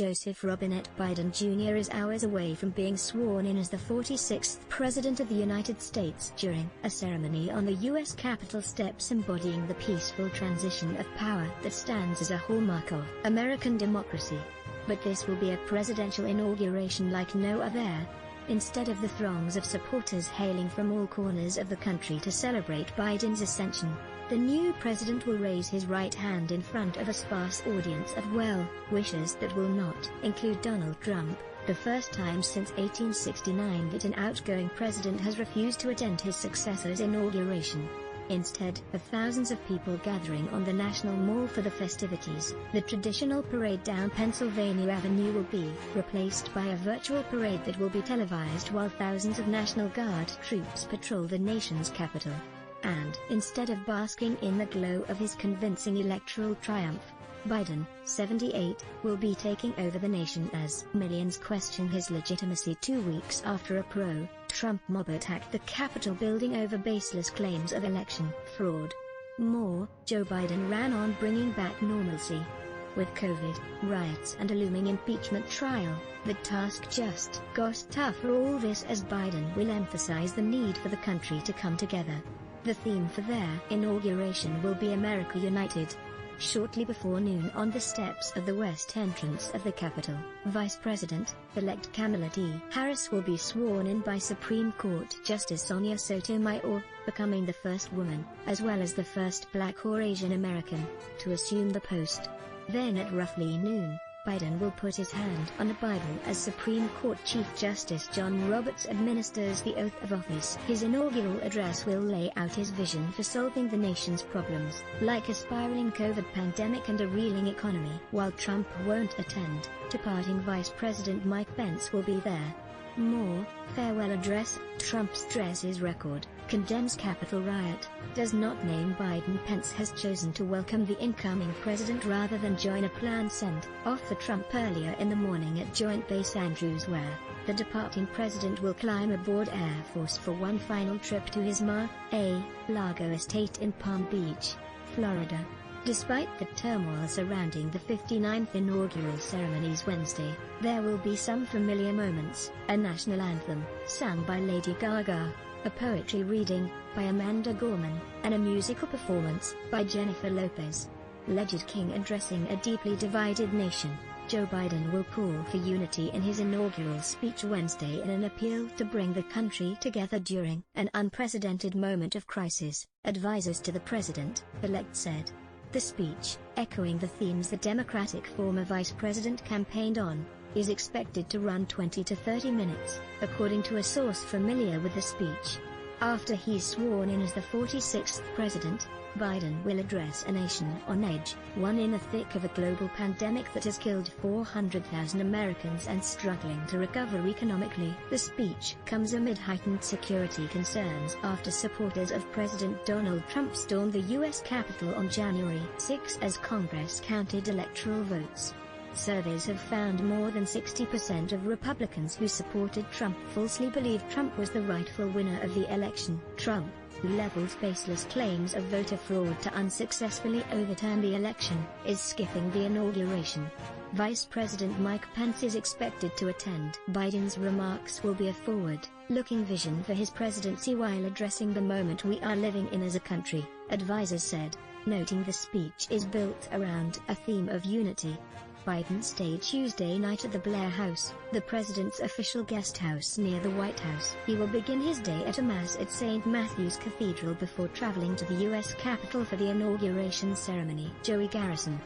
Joseph Robinette Biden Jr. is hours away from being sworn in as the 46th President of the United States during a ceremony on the U.S. Capitol steps embodying the peaceful transition of power that stands as a hallmark of American democracy. But this will be a presidential inauguration like no other. Instead of the throngs of supporters hailing from all corners of the country to celebrate Biden's ascension, the new president will raise his right hand in front of a sparse audience of well-wishers that will not include Donald Trump, the first time since 1869 that an outgoing president has refused to attend his successor's inauguration. Instead of thousands of people gathering on the National Mall for the festivities, the traditional parade down Pennsylvania Avenue will be replaced by a virtual parade that will be televised while thousands of National Guard troops patrol the nation's capital. And instead of basking in the glow of his convincing electoral triumph, Biden, 78, will be taking over the nation as millions question his legitimacy 2 weeks after a pro-Trump mob attacked the Capitol building over baseless claims of election fraud. More, Joe Biden ran on bringing back normalcy. With COVID, riots and a looming impeachment trial, the task just got tougher. All this as Biden will emphasize the need for the country to come together. The theme for their inauguration will be America United. Shortly before noon on the steps of the west entrance of the Capitol, Vice President-elect Kamala Harris will be sworn in by Supreme Court Justice Sonia Sotomayor, becoming the first woman, as well as the first Black or Asian American, to assume the post. Then at roughly noon, Biden will put his hand on a Bible as Supreme Court Chief Justice John Roberts administers the oath of office. His inaugural address will lay out his vision for solving the nation's problems, like a spiraling COVID pandemic and a reeling economy. While Trump won't attend, departing Vice President Mike Pence will be there. More, farewell address. Trump's dresses record, condemns Capitol riot, does not name Biden. Pence has chosen to welcome the incoming president rather than join a plan sent off for Trump earlier in the morning at Joint Base Andrews, where the departing president will climb aboard Air Force for one final trip to his Mar-a-Lago estate in Palm Beach, Florida. Despite the turmoil surrounding the 59th inaugural ceremonies Wednesday, there will be some familiar moments: a national anthem, sung by Lady Gaga, a poetry reading, by Amanda Gorman, and a musical performance, by Jennifer Lopez. Legend King addressing a deeply divided nation, Joe Biden will call for unity in his inaugural speech Wednesday in an appeal to bring the country together during an unprecedented moment of crisis, advisors to the president-elect said. The speech, echoing the themes the Democratic former vice president campaigned on, is expected to run 20 to 30 minutes, according to a source familiar with the speech. After he's sworn in as the 46th president, Biden will address a nation on edge, one in the thick of a global pandemic that has killed 400,000 Americans and struggling to recover economically. The speech comes amid heightened security concerns after supporters of President Donald Trump stormed the U.S. Capitol on January 6 as Congress counted electoral votes. Surveys have found more than 60% of Republicans who supported Trump falsely believed Trump was the rightful winner of the election. Trump, who levels baseless claims of voter fraud to unsuccessfully overturn the election, is skipping the inauguration. Vice President Mike Pence is expected to attend. Biden's remarks will be a forward-looking vision for his presidency while addressing the moment we are living in as a country, advisors said, noting the speech is built around a theme of unity. Biden stayed Tuesday night at the Blair House, the president's official guest house near the White House. He will begin his day at a mass at St. Matthew's Cathedral before traveling to the U.S. Capitol for the inauguration ceremony. Joey Garrison,